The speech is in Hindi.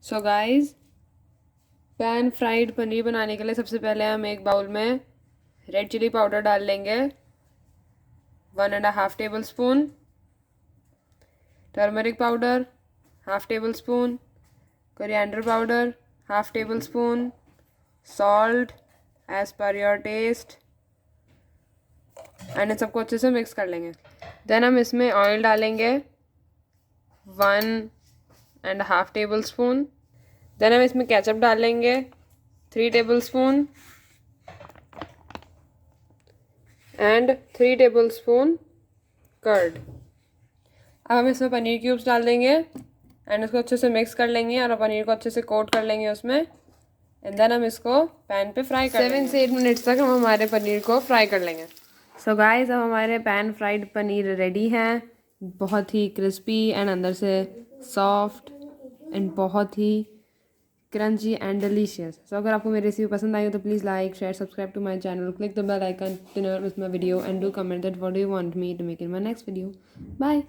So guys, pan fried paneer बनाने के लिए सबसे पहले हम एक बाउल में रेड चिली पाउडर डाल लेंगे 1.5 tablespoon, turmeric powder 1/2 tablespoon, coriander powder 1/2 tablespoon, salt as per your taste and इन सबको अच्छे से मिक्स कर लेंगे। देन हम इसमें ऑयल डालेंगे 1.5 टेबल स्पून। देन हम इसमें केचप डालेंगे 3 tablespoon and 3 tablespoon curd. अब हम इसमें पनीर क्यूब्स डाल देंगे एंड इसको अच्छे से मिक्स कर लेंगे और पनीर को अच्छे से कोट कर लेंगे उसमें एंड देन हम इसको पैन पे फ्राई कर 7 से 8 मिनट्स तक हम हमारे पनीर को फ्राई कर लेंगे। सो गाइस, अब हमारे पैन फ्राइड पनीर रेडी हैं, बहुत ही क्रिस्पी एंड अंदर से सॉफ्ट एंड बहुत ही क्रंची एंड डिलीशियस। सो अगर आपको मेरी रेसिपी पसंद आई हो तो please like, share, subscribe to my channel, click the bell icon to know with my video and do comment that what do you want me to make in my next video. Bye.